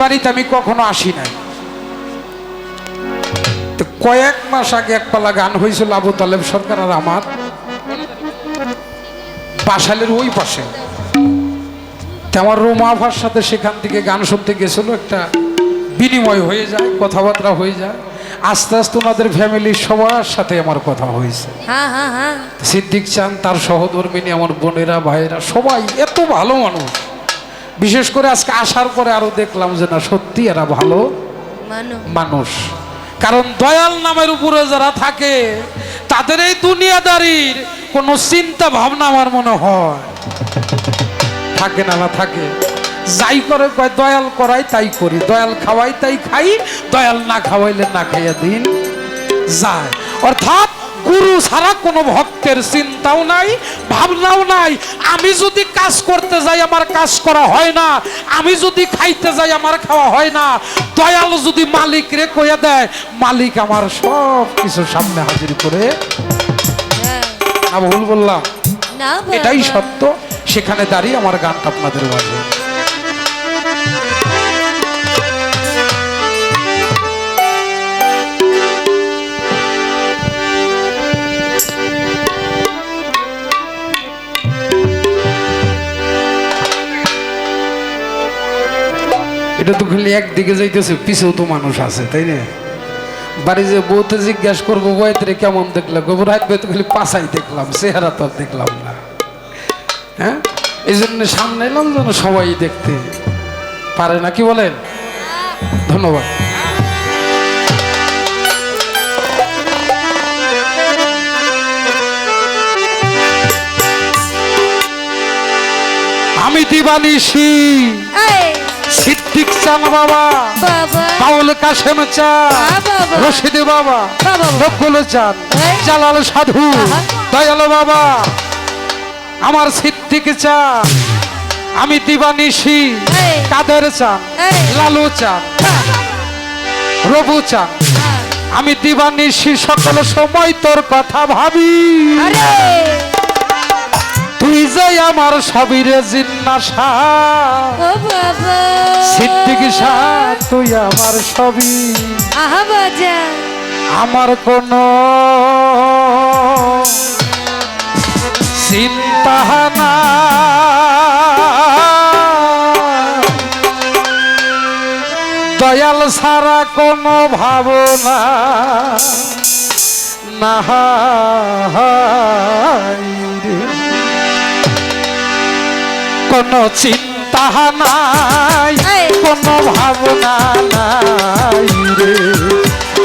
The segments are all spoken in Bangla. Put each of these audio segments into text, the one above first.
বাড়িতে আমি কখনো আসি নাই। তো কয়েক মাস আগে এক পালা গান হয়েছিল আবু তালেব সরকার আর আমার বাসালের ওই পাশে। আমার রোমাভার সাথে সেখান থেকে গান শুনতে গেছিল, একটা বিনিময় হয়ে যায়, কথাবার্তা হয়ে যায়। আস্তে আস্তে ওনাদের ফ্যামিলির সবার সাথে আমার কথা হয়েছে। সিদ্দিক চান, তার সহধর্মিনী, আমার বোনেরা, ভাইয়েরা সবাই এত ভালো মানুষ। বিশেষ করে আজকে আসার পরে আরো দেখলাম যে না, সত্যি এরা ভালো মানুষ। কারণ দয়াল নামের উপরে যারা থাকে তাদের এই দুনিয়াদারির কোনো চিন্তা ভাবনা আমার মনে হয় থাকে না। থাকে যাই করে কয় দয়াল করাই তাই করি, দয়াল খাওয়াই তাই খাই, দয়াল না খাওয়াইলে না খাইয়া দিন যায়। অর্থাৎ গুরু ছাড়া কোনো ভক্তের চিন্তাও নাই, ভাবনাও নাই। আমি যদি কাজ করতে যাই আমার কাজ করা হয় না, আমি যদি খাইতে যাই আমার খাওয়া হয় না। দয়াল যদি মালিক রে কইয়া দেয়, মালিক আমার সব কিছু সামনে হাজির করে। না ভুল বললাম? এটাই সত্য। সেখানে দাঁড়িয়ে আমার গানটা আপনাদের মাঝে। এটা তো খালি একদিকে যাইতেছে, পিছেও তো মানুষ আছে, তাই না? বাড়ি যে বউতে জিজ্ঞাসা করবো বইতে কেমন দেখলাম, গোবর হাত বইতে খালি পাশাই দেখলাম, চেহারা তো দেখলাম না। হ্যাঁ, এই জন্য সামনে এলাম যেন সবাই দেখতে পারে না, কি বলেন? ধন্যবাদ। আমি দিবানিশি সিদ্দিক চান বাবা, বাউল কাশেম চান, রশিদ বাবা, নকুল চান, জালাল সাধু, দয়াল বাবা, আমার সিদ্দিক চান, আমি দিবানিশি, কাদের চান, লালু চান, রবু চান, আমি দিবানিশি সকল সময় তোর কথা ভাবি। তুই যাই আমার সবিরে জিন্নাসা, সিদ্দিক শাহ তুই আমার সবই। আমার কোন চিন্তা না, দয়াল ছাড়া কোনো ভাবনা না। কোনো চিন্তা নাই, কোনো ভাবনা নাই রে,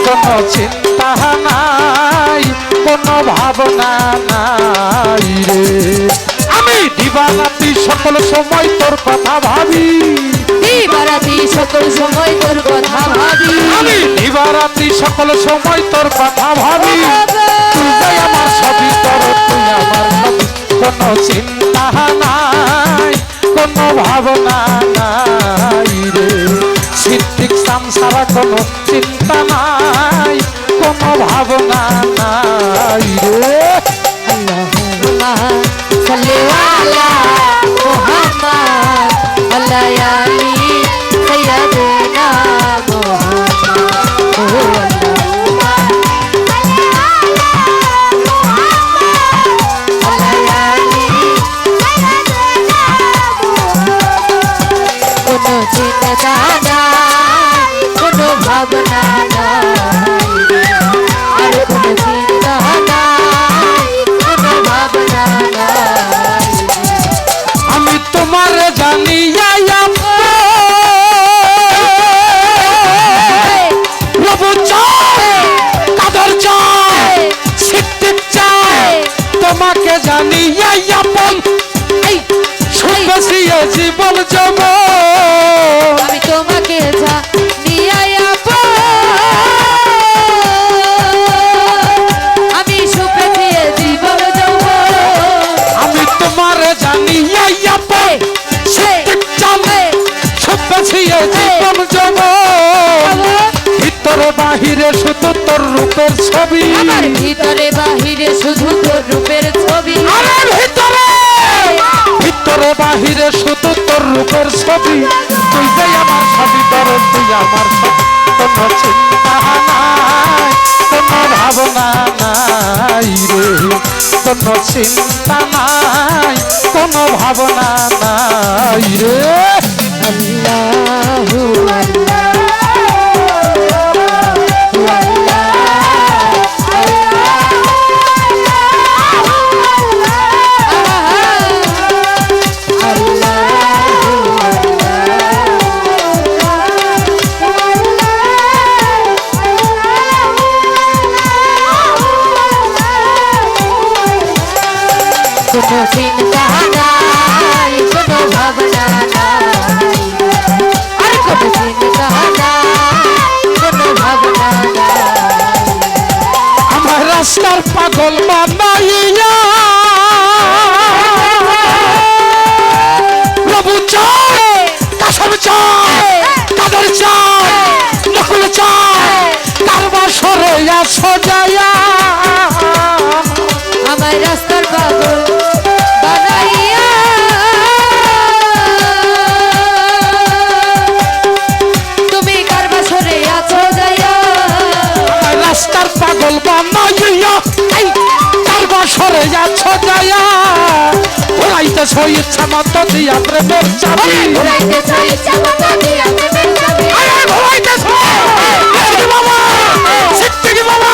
কোনো চিন্তা নাই, কোনো ভাবনা নাই রে। আমি দিবারাত্রি সকল সময় তোর কথা ভাবি, দিবারাত্রি সকল সময় তোর কথা ভাবি, আমি দিবারাত্রি সকল সময় তোর কথা ভাবি। তুই যাই আমার সবই তোর, তুই আমার সবই। কোনো চিন্তা নাই, কোনো ভাবনা নাই রে, সিদ্দিক চান ছাড়া কোনো চিন্তা নাই, কোনো ভাবনা নাই রে। আল্লাহুম্মা সাল্লি আলা মুহাম্মাদ আলা আলি সাইয়্যিদিনা মুহাম্মাদ। কোনো চিন্তা নাই, কোনো ভাবনা নাই, আর কোনো চিন্তা নাই, কোনো ভাবনা নাই। আমি তোমার জানি প্রভু চায়, কাদের চায়, সিদ্দিক চায়, তোমাকে জানি আপন, সুখে জীবন যাব। আমি তোমাকে জানি আপন, আমি সুখে জীবন যাব। আমি তোমার জানি আপন, সিদ্দিক চায়, সুখে জীবন যাব। ভিতরে বাহিরে শুধু তোর রূপের ছবি, আমার ভিতরে বাহিরে শুধু তোর রূপের ছবি। ভিতরে বাহিরে শুধু তোর রূপের ছবি। তুই যাই আমার সবই তোর চিন্তা নাই, কোনো ভাবনা নাই রে। আল্লাহু আল্লাহ কোনো চিন্তা নাই, কোনো ভাবনা নাই, আর কোনো চিন্তা নাই, কোনো ভাবনা নাই। আমার রাস্তার পাগল বানাইয়া প্রভু চায়, কাসম চায়, কাদের চায়, নকুল চায়, কারবার সরে আসো যায়া। আমার রাস্তার পাগল বানাইয়া তুমি কার বাসরে আছো যাইয়া। আমার রাস্তার পাগল বানাইয়া এই কারবার সরে আসো যায়া। ঘুরাইতেছ ইচ্ছা মতো দিয়া প্রেমের চাবি, ঘুরাইতেছ ইচ্ছা মতো দিয়া প্রেমের চাবি, ঘুরাইতেছ বাবা সিদ্দিকী বাবা,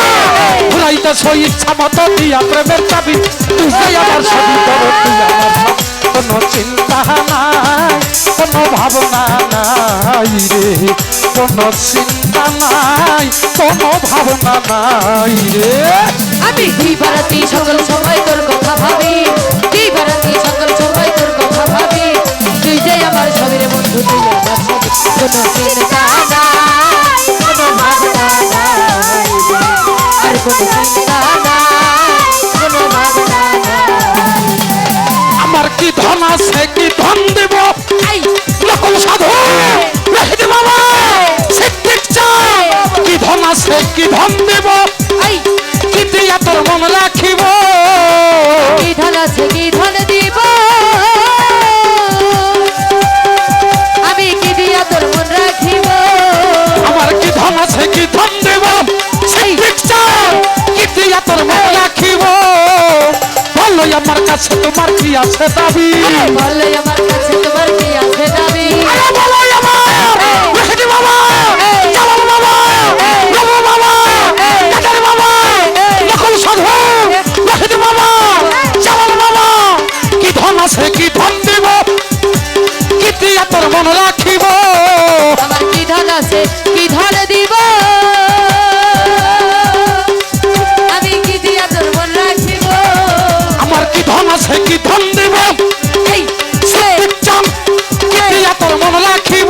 ঘুরাইতেছ ইচ্ছা মতো দিয়া প্রেমের চাবি। তুই আমার সবই করো, তুই আমার সব, কোনো চিন্তা নাই, কোনো ভাবনা নাই রে, কোনো চিন্তা নাই, কোনো ভাবনা নাই রে। আমি দিবারাতি সকল সময় তোর কথা ভাবি, দিবারাতি সকল সময় তোর কথা ভাবি। তুই যে আমার সবের বন্ধু, তুই আমার সব, কোনো চিন্তা নাই, কোনো ভাবনা নাই, আর কোনো চিন্তা নাই, কোনো ভাবনা নাই। আমার কি ধন আছে, কি ধন দেব, এই নকল সাধু রহিত বাবা সিদ্দিক চায়। কি ধন আছে, কি ধন দেব, এই কি দিয়া তোর মন রাখিব। কি ধন আছে, কি ধন দিব, আমি কি দিয়া তোর মন রাখিব। আমার কি ধন আছে, কি ধন দেব, সিদ্দিক চায়। কি দিয়া তোর মন রাখিব। বলো আমার কাছে তোমার কি আছে দাবি, বলো আমার কাছে তোমার কি আছে দাবি। আরে বলো আমার রহিত বাবা, জালাল বাবা, রবু বাবা, কাদের বাবা, নকল সাধু রহিত বাবা, জালাল বাবা। কি ধন আছে, কি ধন দেব, কি দিয়া তোর মন রাখিব। আমার কি ধন আছে, কি ধন দিব, আমি কি দিয়া তোর মন রাখিব। আমার কি ধন আছে, কি ধন দেব, এই সিদ্দিক চান, কি দিয়া তোর মন রাখিব।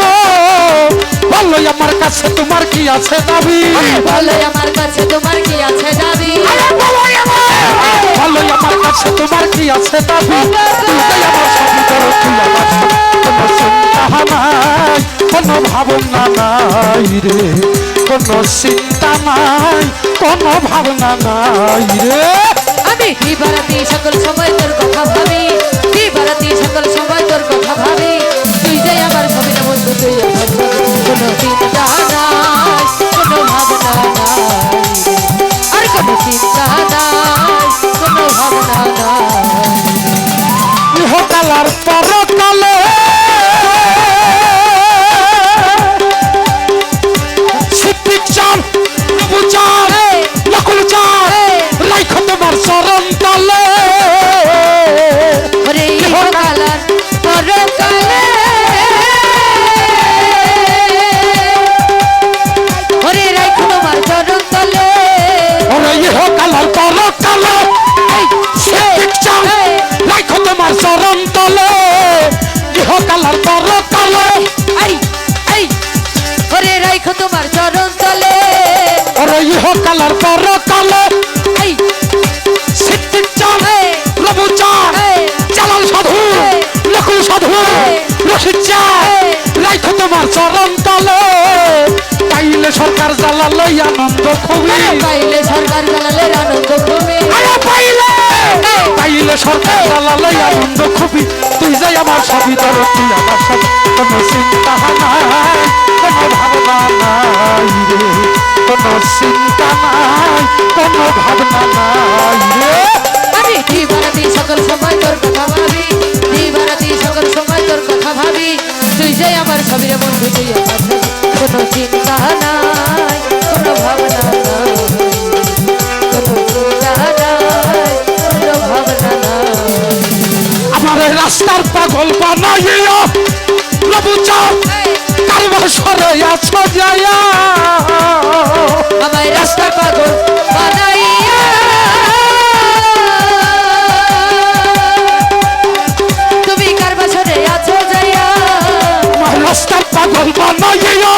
বলো আমার কাছে তোমার কি আছে দাবি, বলো আমার কাছে তোমার কি আছে দাবি। বলো আমার কাছে তোমার কি আছে দাবি। তুই আমার সবই করো, তুই আমার সব, কোনো চিন্তা নাই, কোনো ভাবনা নাই রে, কোনো চিন্তা নাই, কোনো ভাবনা নাই রে। আমি দিবারাতি সকল সময় তোর কথা ভাবি, দিবারাতি সকল সময় তোর কথা ভাবি। তুই যে আমার সবের বন্ধু, তুই আমার সব, কোনো চিন্তা নাই, কোনো ভাবনা নাই, আর কোনো চিন্তা নাই, কোনো ভাবনা নাই। ইহকালার পরকালে সিদ্দিক চান, প্রভু চান, নকুল চান, রাইখো তোমার চরণ তলে। ওরে ইহকালার পরকালে, ওরে রাইখো তোমার চরণ তলে। ওরে ইহকালার পরকালে সিদ্দিক চান, রাইখো তোমার চরণ তলে। ইহকালার পরকালে এই এই ওরে রাইখো তোমার চরণ তলে। ওরে ইহকালার পরকালে এই সিদ্দিক চান, এই প্রভু চান, এই জালাল সাধু, নকুল সাধু রশিদ চান, রাইখো তোমার চরণ তলে। পাইলে সরকার জালালই আনন্দ খুবই, পাইলে সরকার জালালের আনন্দ খুবই। আরে পাইলে সরকার জালালই আনন্দ খুবই। তুই যাই আমার সবই ধর, তুই আমার সব, কোনো চিন্তা নাই, কোনো ভাবনা নাই রে, কোনো চিন্তা নাই, কোনো ভাবনা নাই রে। আমি দিবার দিবারাতি সকল সময় তোর কথা ভাবি দিবারাতি সকল সময় তোর কথা ভাবি তুই যে আমার সবিরে বন্ধু তুই আমার সবই। কোনো চিন্তা নাই কোনো ভাবনা নাই কোনো চিন্তা নাই কোনো ভাবনা নাই আমার এই রাস্তার পাগল বানাইয়া প্রভু চাও কারবার সরে আছো যায়া আমায় রাস্তা পাগল বানাইয়া তুমি কার বছরে আছো যাইয়া আমার রাস্তার পাগল বানাইয়া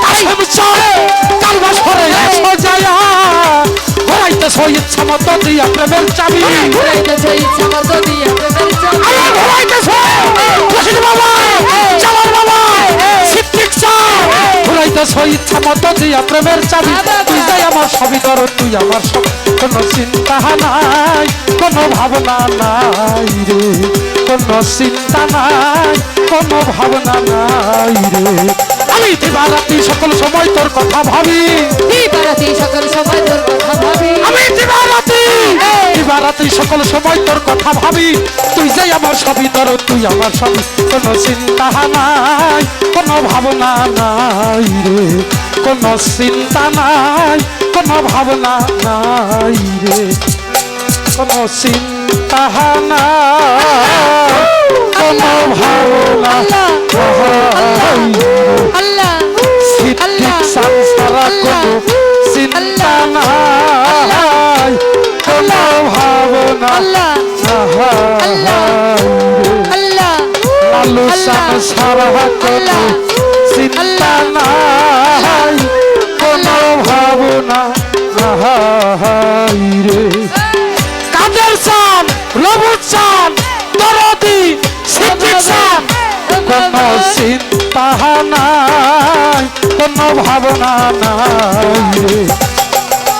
কাশেম চাও কারবার সরে আছো যায়া ঘোরাইতেছ ইচ্ছা মতো দিয়া প্রেমের চাবি ঘুরাইতেছ ইচ্ছা মতো দিয়া প্রেমের চাবি ঘোরাইতেছ রশিদ বাবা জালাল বাবা সিদ্দিক চাও ঘোরাইতেছ ইচ্ছা মতো দিয়া প্রেমের চাবি তুই যাই আমার সবই কর তুই আমার সব কোনো চিন্তা নাই কোনো ভাবনা নাই রে কোনো চিন্তা নাই কোনো ভাবনা নাই রে আমি দিবারাতি সকল সময় তোর কথা ভাবি দিবারাতি সকল সময় তোর কথা ভাবি আমি দিবারাতি সকল সময় তোর কথা ভাবি তুই যাই আমার সবই তোর তুই আমার সবই কোনো চিন্তা নাই কোনো ভাবনা নাই রে কোনো চিন্তা নাই কোনো ভাবনা নাই রে কোনো চিন্তা নাই কোনো ভাবনা নাই আল্লাহ সিদ্দিক সারা কোনো চিন্তা নাই কোনো ভাবনা আল্লাহ আল্লাহ লালু সারা কোনো চিন্তা নাই কোনো ভাবনা নাই রে কাদের চান রবু চান দরদি সিদ্দিক চান কোনো চিন্তা নাই কোনো ভাবনা নাই রে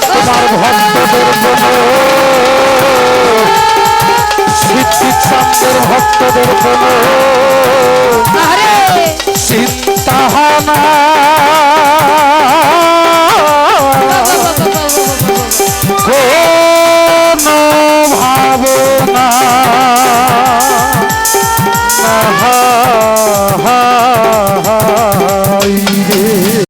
তোমার ভক্তদের জন্য সিদ্দিক চাঁদের ভক্তদের জন্য